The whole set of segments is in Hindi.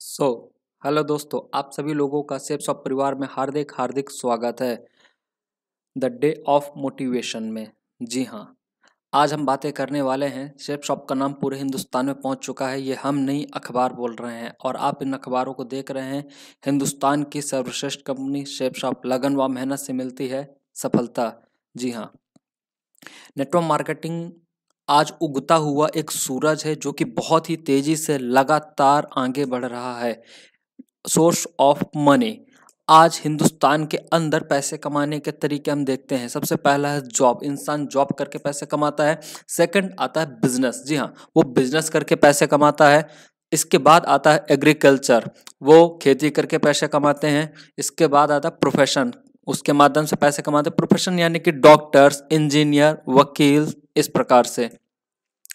सो हेलो दोस्तों, आप सभी लोगों का सेफ शॉप परिवार में हार्दिक हार्दिक स्वागत है द डे ऑफ मोटिवेशन में। जी हाँ, आज हम बातें करने वाले हैं। सेफ शॉप का नाम पूरे हिंदुस्तान में पहुंच चुका है। ये हम नहीं, अखबार बोल रहे हैं और आप इन अखबारों को देख रहे हैं। हिंदुस्तान की सर्वश्रेष्ठ कंपनी सेफ शॉप, लगन व मेहनत से मिलती है सफलता। जी हाँ, नेटवर्क मार्केटिंग आज उगता हुआ एक सूरज है जो कि बहुत ही तेजी से लगातार आगे बढ़ रहा है। सोर्स ऑफ मनी, आज हिंदुस्तान के अंदर पैसे कमाने के तरीके हम देखते हैं। सबसे पहला है जॉब, इंसान जॉब करके पैसे कमाता है। सेकंड आता है बिजनेस, जी हाँ, वो बिजनेस करके पैसे कमाता है। इसके बाद आता है एग्रीकल्चर, वो खेती करके पैसे कमाते हैं। इसके बाद आता है प्रोफेशन, उसके माध्यम से पैसे कमाते हैं। प्रोफेशन यानी कि डॉक्टर्स, इंजीनियर, वकील, इस प्रकार से।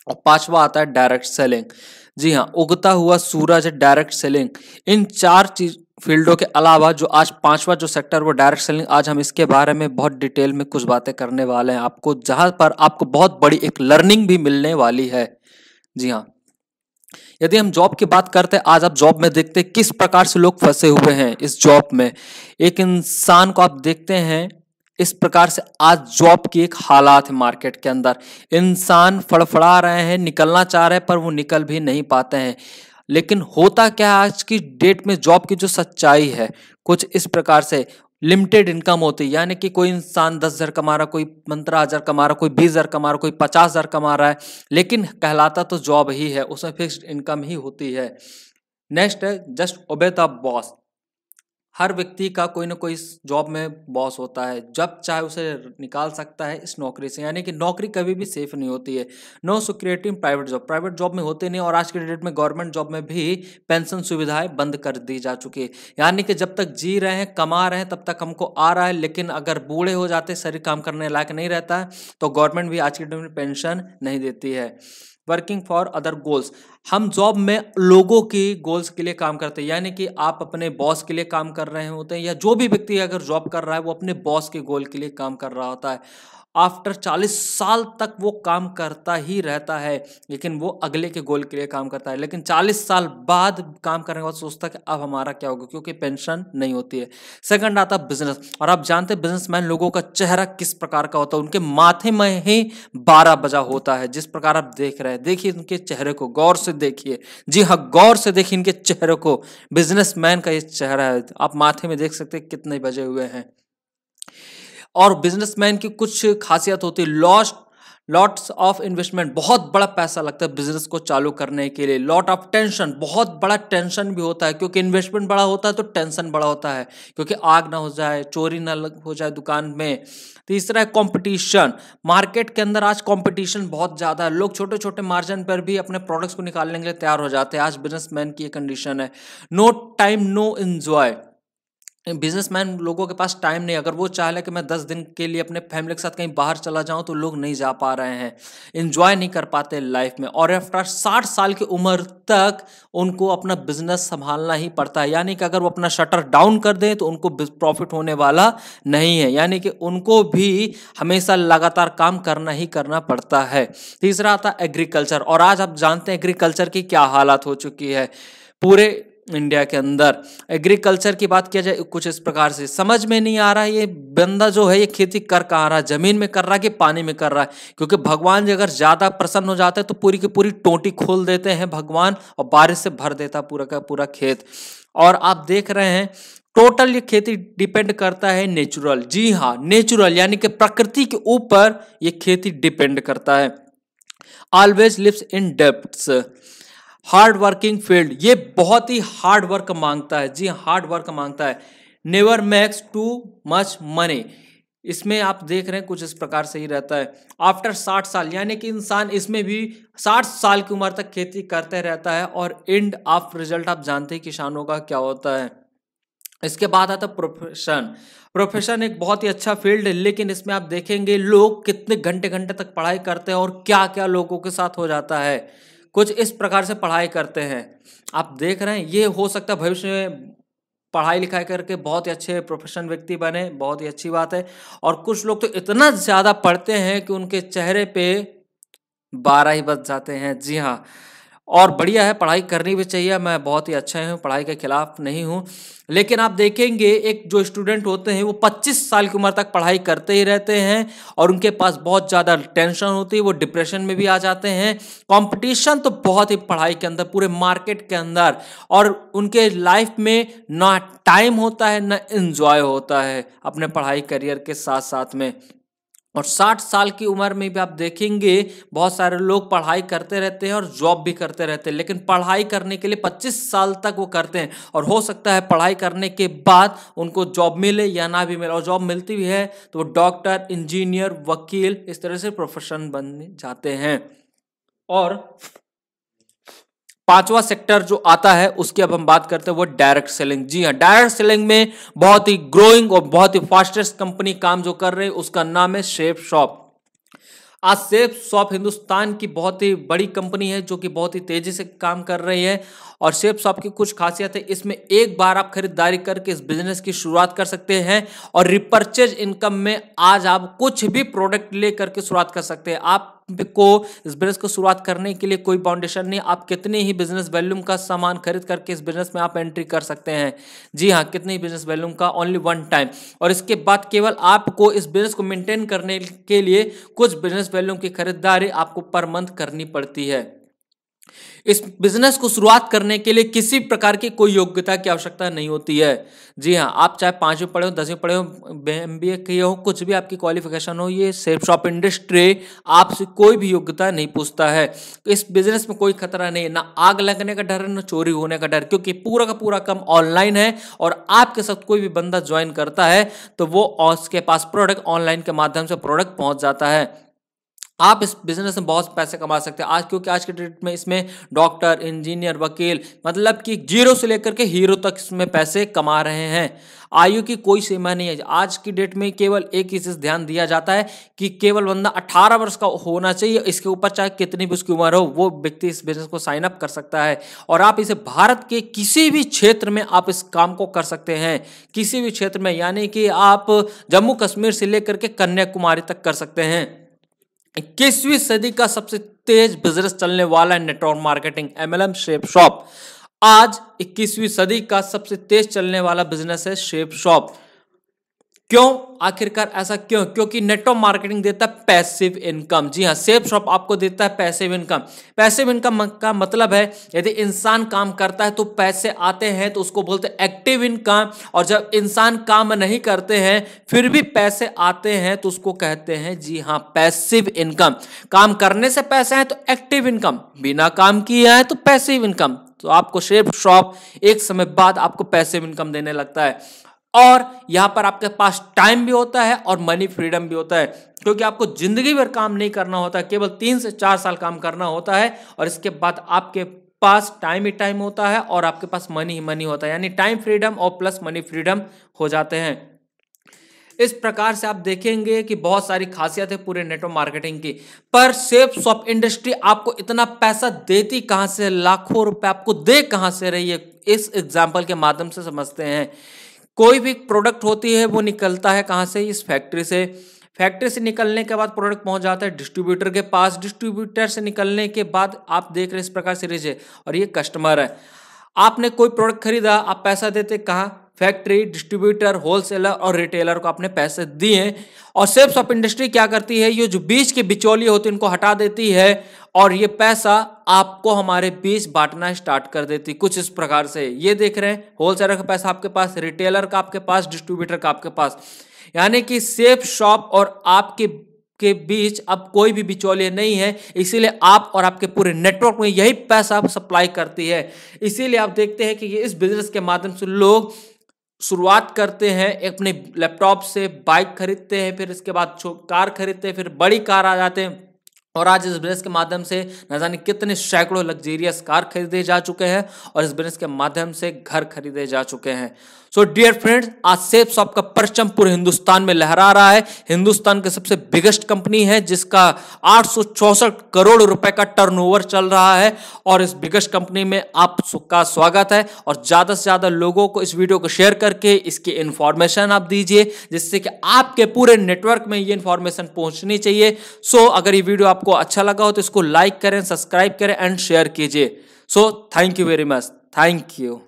और पांचवा आता है डायरेक्ट सेलिंग। जी हाँ, उगता हुआ सूरज है डायरेक्ट सेलिंग। इन चार चीज फील्डों के अलावा जो आज पांचवा जो सेक्टर वो डायरेक्ट सेलिंग, आज हम इसके बारे में बहुत डिटेल में कुछ बातें करने वाले हैं आपको, जहां पर आपको बहुत बड़ी एक लर्निंग भी मिलने वाली है। जी हाँ, यदि हम जॉब की बात करते हैं, आज आप जॉब में देखते हैं किस प्रकार से लोग फंसे हुए हैं इस जॉब में। एक इंसान को आप देखते हैं इस प्रकार से आज जॉब की एक हालात है मार्केट के अंदर। इंसान फड़फड़ा रहे हैं, निकलना चाह रहे हैं, पर वो निकल भी नहीं पाते हैं। लेकिन होता क्या है आज की डेट में, जॉब की जो सच्चाई है कुछ इस प्रकार से। लिमिटेड इनकम होती है, यानी कि कोई इंसान 10,000 कमा रहा, कोई 15,000 कमा रहा, कोई 20,000 कमा रहा, कोई 50,000 कमा रहा है, लेकिन कहलाता तो जॉब ही है, उसमें फिक्स्ड इनकम ही होती है। नेक्स्ट है जस्ट ओबे द बॉस। हर व्यक्ति का कोई ना कोई जॉब में बॉस होता है, जब चाहे उसे निकाल सकता है इस नौकरी से, यानी कि नौकरी कभी भी सेफ नहीं होती है। No security in private job, private job में होते नहीं। और आज के डेट में गवर्नमेंट जॉब में भी पेंशन सुविधाएं बंद कर दी जा चुकी है, यानी कि जब तक जी रहे हैं, कमा रहे हैं, तब तक हमको आ रहा है। लेकिन अगर बूढ़े हो जाते, शरीर काम करने लायक नहीं रहता है, तो गवर्नमेंट भी आज के डेट में पेंशन नहीं देती है। वर्किंग फॉर अदर गोल्स, हम जॉब में लोगों की गोल्स के लिए काम करते हैं, यानी कि आप अपने बॉस के लिए काम कर रहे होते हैं, या जो भी व्यक्ति अगर जॉब कर रहा है वो अपने बॉस के गोल के लिए काम कर रहा होता है। आफ्टर 40 साल तक वो काम करता ही रहता है, लेकिन वो अगले के गोल के लिए काम करता है। लेकिन 40 साल बाद काम करने के बाद सोचता है कि अब हमारा क्या होगा, क्योंकि पेंशन नहीं होती है। सेकंड आता है बिजनेस, और आप जानते हैं बिजनेसमैन लोगों का चेहरा किस प्रकार का होता है। उनके माथे में ही 12 बजा होता है, जिस प्रकार आप देख रहे हैं। देखिए उनके चेहरे को, गौर से देखिए। जी हाँ, गौर से देखिए इनके चेहरे को। बिजनेसमैन का ये चेहरा है, आप माथे में देख सकते हैं कितने बजे हुए हैं। और बिजनेसमैन की कुछ खासियत होती है। लॉट्स ऑफ इन्वेस्टमेंट, बहुत बड़ा पैसा लगता है बिजनेस को चालू करने के लिए। लॉट ऑफ टेंशन, बहुत बड़ा टेंशन भी होता है, क्योंकि इन्वेस्टमेंट बड़ा होता है तो टेंशन बड़ा होता है, क्योंकि आग ना हो जाए, चोरी ना हो जाए दुकान में। तीसरा है कंपटीशन, मार्केट के अंदर आज कंपटीशन बहुत ज़्यादा है। लोग छोटे छोटे मार्जिन पर भी अपने प्रोडक्ट्स को निकालने के लिए तैयार हो जाते हैं। आज बिजनेसमैन की ये कंडीशन है। No time no enjoy, businessman लोगों के पास टाइम नहीं। अगर वो चाह ले कि मैं 10 दिन के लिए अपने फैमिली के साथ कहीं बाहर चला जाऊं, तो लोग नहीं जा पा रहे हैं, एंजॉय नहीं कर पाते लाइफ में। और आफ्टर 60 साल की उम्र तक उनको अपना बिजनेस संभालना ही पड़ता है, यानी कि अगर वो अपना शटर डाउन कर दें तो उनको प्रॉफिट होने वाला नहीं है, यानी कि उनको भी हमेशा लगातार काम करना ही करना पड़ता है। तीसरा आता है एग्रीकल्चर, और आज आप जानते हैं एग्रीकल्चर की क्या हालत हो चुकी है पूरे इंडिया के अंदर। एग्रीकल्चर की बात किया जाए कुछ इस प्रकार से, समझ में नहीं आ रहा है ये बंदा जो है ये खेती कर कहाँ रहा है, जमीन में कर रहा है कि पानी में कर रहा है। क्योंकि भगवान जी अगर ज्यादा प्रसन्न हो जाते हैं तो पूरी की पूरी टोटी खोल देते हैं भगवान, और बारिश से भर देता पूरा का पूरा खेत। और आप देख रहे हैं टोटल ये खेती डिपेंड करता है नेचुरल, जी हाँ नेचुरल, यानी कि प्रकृति के ऊपर ये खेती डिपेंड करता है। Always lives in depths, hard working field, ये बहुत ही हार्ड वर्क मांगता है। जी हार्ड वर्क मांगता है। Never makes too much money, इसमें आप देख रहे हैं कुछ इस प्रकार से ही रहता है। आफ्टर 60 साल, यानी कि इंसान इसमें भी 60 साल की उम्र तक खेती करते रहता है, और एंड ऑफ रिजल्ट आप जानते हैं किसानों का क्या होता है। इसके बाद आता प्रोफेशन। प्रोफेशन एक बहुत ही अच्छा फील्ड है, लेकिन इसमें आप देखेंगे लोग कितने घंटे घंटे तक पढ़ाई करते हैं, और क्या क्या लोगों के साथ हो जाता है। कुछ इस प्रकार से पढ़ाई करते हैं, आप देख रहे हैं। ये हो सकता है भविष्य में पढ़ाई लिखाई करके बहुत ही अच्छे प्रोफेशन व्यक्ति बने, बहुत ही अच्छी बात है। और कुछ लोग तो इतना ज्यादा पढ़ते हैं कि उनके चेहरे पे 12 ही बज जाते हैं। जी हाँ, और बढ़िया है, पढ़ाई करनी भी चाहिए। मैं बहुत ही अच्छा हूँ, पढ़ाई के खिलाफ नहीं हूँ। लेकिन आप देखेंगे एक जो स्टूडेंट होते हैं वो 25 साल की उम्र तक पढ़ाई करते ही रहते हैं और उनके पास बहुत ज़्यादा टेंशन होती है, वो डिप्रेशन में भी आ जाते हैं। कंपटीशन तो बहुत ही पढ़ाई के अंदर, पूरे मार्केट के अंदर, और उनके लाइफ में ना टाइम होता है ना एंजॉय होता है अपने पढ़ाई करियर के साथ साथ में। और 60 साल की उम्र में भी आप देखेंगे बहुत सारे लोग पढ़ाई करते रहते हैं और जॉब भी करते रहते हैं, लेकिन पढ़ाई करने के लिए 25 साल तक वो करते हैं और हो सकता है पढ़ाई करने के बाद उनको जॉब मिले या ना भी मिले, और जॉब मिलती भी है तो वो डॉक्टर, इंजीनियर, वकील, इस तरह से प्रोफेशन बन जाते हैं। और पांचवा सेक्टर जो आता है उसकी अब हम बात करते हैं, वो डायरेक्ट सेलिंग। जी हाँ, डायरेक्ट सेलिंग में बहुत ही ग्रोइंग और बहुत ही फास्टेस्ट कंपनी काम जो कर रही है उसका नाम है शेप शॉप। आज सेफ शॉप हिंदुस्तान की बहुत ही बड़ी कंपनी है जो कि बहुत ही तेजी से काम कर रही है। और सेफ शॉप की कुछ खासियत है, इसमें एक बार आप खरीदारी करके इस बिजनेस की शुरुआत कर सकते हैं और रिपर्चेज इनकम में आज आप कुछ भी प्रोडक्ट ले करके शुरुआत कर सकते हैं। आपको इस बिजनेस को शुरुआत करने के लिए कोई बाउंडेशन नहीं, आप कितने ही बिजनेस वॉल्यूम का सामान खरीद करके इस बिजनेस में आप एंट्री कर सकते हैं। जी हाँ, कितने ही बिजनेस वॉल्यूम का, ओनली वन टाइम। और इसके बाद केवल आपको इस बिजनेस को मेंटेन करने के लिए कुछ बिजनेस वॉल्यूम की खरीदारी आपको पर मंथ करनी पड़ती है। इस बिजनेस को शुरुआत करने के लिए किसी प्रकार की कोई योग्यता की आवश्यकता नहीं होती है। जी हाँ, आप चाहे 5वीं पढ़े हो, 10वीं पढ़े हो, MBA किए हो, कुछ भी आपकी क्वालिफिकेशन हो, ये सेल्फ शॉप इंडस्ट्री आपसे कोई भी योग्यता नहीं पूछता है। इस बिजनेस में कोई खतरा नहीं है, ना आग लगने का डर है ना चोरी होने का डर, क्योंकि पूरा का पूरा काम ऑनलाइन है और आपके साथ कोई भी बंदा ज्वाइन करता है तो वो उसके पास प्रोडक्ट ऑनलाइन के माध्यम से प्रोडक्ट पहुंच जाता है। आप इस बिजनेस में बहुत पैसे कमा सकते हैं आज, क्योंकि आज के डेट में इसमें डॉक्टर, इंजीनियर, वकील, मतलब कि जीरो से लेकर के हीरो तक इसमें पैसे कमा रहे हैं। आयु की कोई सीमा नहीं है। आज की डेट में केवल एक ही चीज ध्यान दिया जाता है कि केवल बंदा 18 वर्ष का होना चाहिए, इसके ऊपर चाहे कितनी भी उसकी उम्र हो वो व्यक्ति इस बिजनेस को साइन अप कर सकता है। और आप इसे भारत के किसी भी क्षेत्र में आप इस काम को कर सकते हैं, किसी भी क्षेत्र में, यानी कि आप जम्मू कश्मीर से लेकर के कन्याकुमारी तक कर सकते हैं। 21वीं सदी का सबसे तेज बिजनेस चलने वाला network marketing MLM shape shop. आज 21वीं सदी का सबसे तेज चलने वाला बिजनेस है शेप शॉप। क्यों, आखिरकार ऐसा क्यों? क्योंकि नेटवर्क मार्केटिंग देता है पैसिव इनकम। जी हाँ, सेफ शॉप आपको देता है पैसिव इनकम। पैसिव इनकम का मतलब है यदि इंसान काम करता है तो पैसे आते हैं तो उसको बोलते हैं एक्टिव इनकम, और जब इंसान काम नहीं करते हैं फिर भी पैसे आते हैं तो उसको कहते हैं, जी हाँ, पैसिव इनकम। काम करने से पैसे हैं तो एक्टिव इनकम, बिना काम किया है तो पैसिव इनकम। तो आपको शेप शॉप एक समय बाद आपको पैसिव इनकम देने लगता है। और यहां पर आपके पास टाइम भी होता है और मनी फ्रीडम भी होता है, क्योंकि आपको जिंदगी भर काम नहीं करना होता, केवल 3 से 4 साल काम करना होता है और इसके बाद आपके पास टाइम ही टाइम होता है और आपके पास मनी ही मनी होता है, यानी टाइम फ्रीडम और प्लस मनी फ्रीडम हो जाते हैं। इस प्रकार से आप देखेंगे कि बहुत सारी खासियत है पूरे नेटवर्क मार्केटिंग की। पर सेफ शॉप इंडस्ट्री आपको इतना पैसा देती कहां से, लाखों रुपए आपको दे कहां से रही है, इस एग्जाम्पल के माध्यम से समझते हैं। कोई भी प्रोडक्ट होती है वो निकलता है कहाँ से, इस फैक्ट्री से। फैक्ट्री से निकलने के बाद प्रोडक्ट पहुंच जाता है डिस्ट्रीब्यूटर के पास। डिस्ट्रीब्यूटर से निकलने के बाद आप देख रहे हैं इस प्रकार से रीच है, और ये कस्टमर है। आपने कोई प्रोडक्ट खरीदा, आप पैसा देते कहाँ, फैक्ट्री, डिस्ट्रीब्यूटर, होलसेलर और रिटेलर को आपने पैसे दिए। और सेफ शॉप इंडस्ट्री क्या करती है, ये जो बीच के बिचौलिए होते हैं इनको हटा देती है और ये पैसा आपको हमारे बीच बांटना स्टार्ट कर देती, कुछ इस प्रकार से। ये देख रहे हैं, होलसेलर का पैसा आपके पास, रिटेलर का आपके पास, डिस्ट्रीब्यूटर का आपके पास, यानी कि सेफ शॉप और आपके बीच अब कोई भी बिचौलिए नहीं है। इसीलिए आप और आपके पूरे नेटवर्क में यही पैसा सप्लाई करती है। इसीलिए आप देखते हैं कि ये इस बिजनेस के माध्यम से लोग शुरुआत करते हैं, अपने लैपटॉप से बाइक खरीदते हैं, फिर इसके बाद कार खरीदते हैं, फिर बड़ी कार आ जाते हैं, और आज इस बिजनेस के माध्यम से न जाने कितने सैकड़ों लग्जेरियस कार खरीदे जा चुके हैं और इस बिजनेस के माध्यम से घर खरीदे जा चुके हैं। सो डियर फ्रेंड्स, आज सेफ शॉप का परचम पूरे हिंदुस्तान में लहरा रहा है। हिंदुस्तान की सबसे बिगेस्ट कंपनी है जिसका 864 करोड़ रुपए का टर्नओवर चल रहा है और इस बिगेस्ट कंपनी में आपका स्वागत है। और ज्यादा से ज्यादा लोगों को इस वीडियो को शेयर करके इसकी इंफॉर्मेशन आप दीजिए, जिससे कि आपके पूरे नेटवर्क में ये इंफॉर्मेशन पहुंचनी चाहिए। सो अगर ये वीडियो आपको अच्छा लगा हो तो इसको लाइक करें, सब्सक्राइब करें एंड शेयर कीजिए। So thank you very much. Thank you.